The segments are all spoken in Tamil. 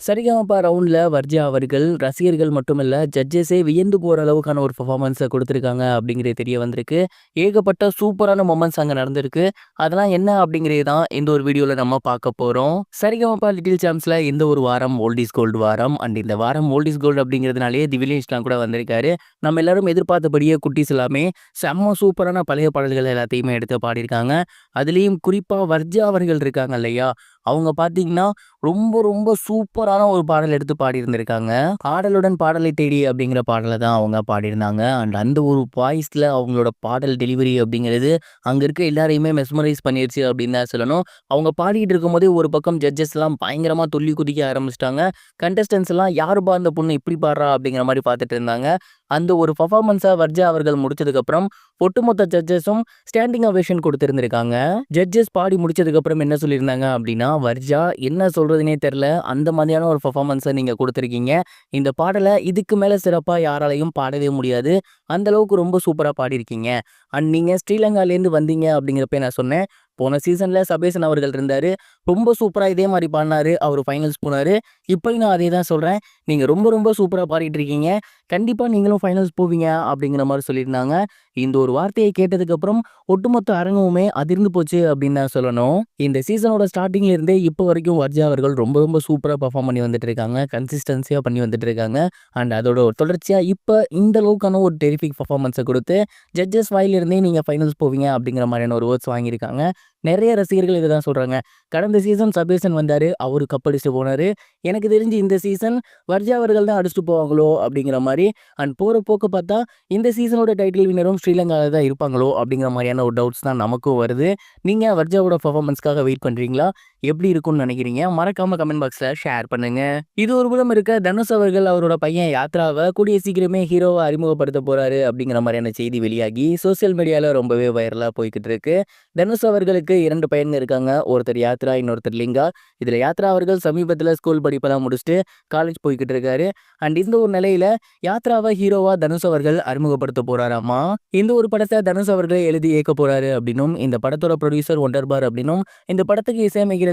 சரிகமப ரவுண்ட்ல வர்ஜா அவர்கள் ரசிகர்கள் மட்டுமல்ல, ஜட்ஜஸே வியந்து போற அளவுக்கான ஒரு பெர்ஃபார்மன்ஸ குடுத்துருக்காங்க அப்படிங்கிறது தெரிய வந்திருக்கு. ஏகப்பட்ட சூப்பரான மொமெண்ட்ஸ் அங்க நடந்திருக்கு. அதெல்லாம் என்ன அப்படிங்கிறது தான் இந்த ஒரு வீடியோல நம்ம பார்க்க போறோம். சரிகமப லிட்டில் சாம்ப்ஸ்ல இந்த ஒரு வாரம் ஓல்ட் இஸ் கோல்டு வாரம். அண்ட் இந்த வாரம் ஓல்ட் இஸ் கோல்டு அப்படிங்கிறதுனாலேயே தி வில்லியன்ஸ்லாம் கூட வந்திருக்காரு. நம்ம எல்லாரும் எதிர்பார்த்தபடியே குட்டீஸ் எல்லாமே செம்ம சூப்பரான பழைய பாடல்கள் எல்லாத்தையுமே எடுத்து பாடியிருக்காங்க. அதுலயும் குறிப்பா வர்ஜா அவர்கள் இருக்காங்க இல்லையா? அவங்க பார்த்தீங்கன்னா, ரொம்ப ரொம்ப சூப்பரான ஒரு பாடல் எடுத்து பாடியிருந்திருக்காங்க. "ஆடலுடன் பாடலை தேடி" அப்படிங்கிற பாடல தான் அவங்க பாடியிருந்தாங்க. அண்ட் அந்த ஒரு வாய்ஸ்ல அவங்களோட பாடல் டெலிவரி அப்படிங்கிறது, அங்க இருக்க எல்லாரையுமே மெஸ்மரைஸ் பண்ணிருச்சு அப்படின்னு தான் சொல்லணும். அவங்க பாடிட்டு இருக்கும்போதே ஒரு பக்கம் ஜட்ஜஸ்லாம் பயங்கரமா துள்ளி குதிக்க ஆரம்பிச்சுட்டாங்க. கண்டஸ்டன்ட்ஸ் எல்லாம் "யாருப்பா அந்த பொண்ணு இப்படி பாடுறா?" அப்படிங்கிற மாரி பார்த்துட்டு இருந்தாங்க. அந்த ஒரு பெர்ஃபார்மன்ஸ வர்ஜா அவர்கள் முடிச்சதுக்கப்புறம், ஒட்டுமொத்த ஜட்ஜஸும் ஸ்டாண்டிங் ஓவேஷன் குடுத்திருந்திருக்காங்க. ஜட்ஜஸ் பாடி முடிச்சதுக்கப்புறம் என்ன சொல்லியிருந்தாங்க அப்படின்னா, "வர்ஜா என்ன சொல்றதுன்னே தெரியல. அந்த மாதிரியான ஒரு பெர்ஃபார்மன்ஸ நீங்க குடுத்திருக்கீங்க. இந்த பாடல இதுக்கு மேல சிறப்பா யாராலயும் பாடவே முடியாது. அந்த அளவுக்கு ரொம்ப சூப்பரா பாடியிருக்கீங்க. அண்ட் நீங்க ஸ்ரீலங்காலேருந்து வந்தீங்க அப்படிங்கிறப்பயே நான் சொன்னேன். போன சீசன்ல சபேசன் அவர்கள் இருந்தாரு. ரொம்ப சூப்பரா இதே மாரி பாடுனாரு. அவரு ஃபைனல்ஸ் போனாரு. இப்பயும் நான் அதே தான் சொல்றேன். நீங்க ரொம்ப ரொம்ப சூப்பரா பாடிட்டு இருக்கீங்க. கண்டிப்பா நீங்களும் ஃபைனல்ஸ் போவீங்க." அப்படிங்கிற மாரி சொல்லியிருந்தாங்க. இந்த ஒரு வார்த்தையை கேட்டதுக்கப்புறம் ஒட்டுமொத்த அரங்கமுமே அதிர்ந்து போச்சு அப்படின்னு தான் சொல்லணும். இந்த சீசனோட ஸ்டார்ட்டிங்ல இருந்தே இப்போ வரைக்கும் வர்ஜா அவர்கள் ரொம்ப ரொம்ப சூப்பரா பெர்ஃபார்ம் பண்ணி வந்துட்டு இருக்காங்க. கன்சிஸ்டன்சியா பண்ணி வந்துட்டு இருக்காங்க. அண்ட் அதோட ஒரு தொடர்ச்சியா இப்ப இந்த அளவுக்கான ஒரு டெரிஃபிக் பெர்ஃபார்மன்ஸ குடுத்து, ஜட்ஜஸ் வாயிலிருந்தே நீங்க ஃபைனல்ஸ் போவீங்க அப்படிங்கிற மாரியான ஒரு வேர்ட்ஸ் வாங்கியிருக்காங்க. நெறைய ரசிகர்கள் இத தான் சொல்றாங்க. கடந்த சீசன் சபேசன் வந்தாரு. அவரு கப் அடிச்சுட்டு போனாரு. எனக்கு தெரிஞ்சு இந்த சீசன் வர்ஜா அவர்கள் தான் அடிச்சுட்டு போவாங்களோ அப்படிங்கிற மாரி. அண்ட் போற போக்க பார்த்தா இந்த சீசனோட டைட்டில் வின்னரும் ஸ்ரீலங்கால தான் இருப்பாங்களோ அப்படிங்கிற மாரியான ஒரு டவுட்ஸ் தான் நமக்கும் வருது. நீங்க வர்ஜாவோட பெர்ஃபார்மன்ஸ்க்காக வெயிட் பண்றீங்களா? எப்படி இருக்கும்னு நினைக்கிறீங்க? மறக்காம கமெண்ட் பாக்ஸ்ல ஷேர் பண்ணுங்க. இது ஒரு புறம் இருக்க, தனுஷ் அவர்கள் அவரோட பையன் யாத்ராவ கூடிய சீக்கிரமே ஹீரோவா அறிமுகப்படுத்த போறாரு அப்படிங்கிற மாரியான செய்தி வெளியாகி சோசியல் மீடியால ரொம்பவே வைரலா போய்க்கிட்டு இருக்கு. தனுஷ் அவர்களுக்கு 2 பையன்ங்க இருக்காங்க. ஒருத்தர் யாத்ரா, இன்னொருத்தர் லிங்கா. இதுல யாத்ரா அவர்கள் சமீபத்துல ஸ்கூல் படிப்பெல்லாம் முடிச்சுட்டு காலேஜ் போய்க்கிட்டு இருக்காரு. அண்ட் இந்த ஒரு நிலையில யாத்ராவ ஹீரோவா தனுஷ் அவர்கள் அறிமுகப்படுத்த போறாராமா. இந்த ஒரு படத்த தனுஷ் அவர்களே எழுதி இயக்க போறாரு அப்படின்னும், இந்த படத்தோட ப்ரொடியூசர் ஒண்டர் பார் அப்படின்னும், இந்த படத்துக்கு இசையமைக்கிறதுக்கு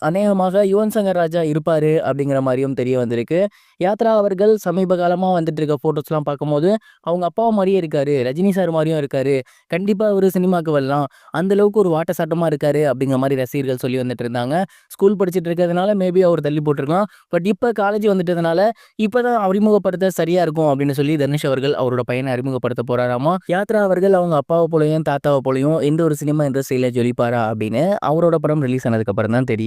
அநேகமாக யுவன் சங்கர் ராஜா இருப்பாரு அப்படிங்கிற மாரியும் தெரிய வந்திருக்கு. யாத்ரா அவர்கள் சமீப காலமா வந்துட்டு இருக்க ஃபோட்டோஸ்லாம் பார்க்கும்போது, அவங்க அப்பா மாரியே இருக்காரு. ரஜினி சார் மாரியும் இருக்காரு. கண்டிப்பா அவரு சினிமாக்கு வரலாம். அந்த அளவுக்கு ஒரு வாட்டசாட்டமா இருக்காரு அப்படிங்கிற மாரி ரசிகர்கள் சொல்லி வந்துட்டு இருந்தாங்க. ஸ்கூல் படிச்சுட்டு இருக்கிறதுனால மேபி அவர் தள்ளி போட்டுருக்கலாம். பட் இப்ப காலேஜ் வந்துட்டதுனால, இப்பதான் அறிமுகப்படுத்த சரியா இருக்கும் அப்படின்னு சொல்லி தனுஷ் அவர்கள் அவரோட பையனை அறிமுகப்படுத்த போறாராமா. யாத்ரா அவர்கள் அவங்க அப்பாவ போலயும், தாத்தாவ போலயும் எந்த ஒரு சினிமா இண்டஸ்ட்ரியில ஜொலிப்பாரா அப்படின்னு அவரோட படம் ரிலீஸ் ஆனதுக்கு அப்புறம் தான் தெரியும்.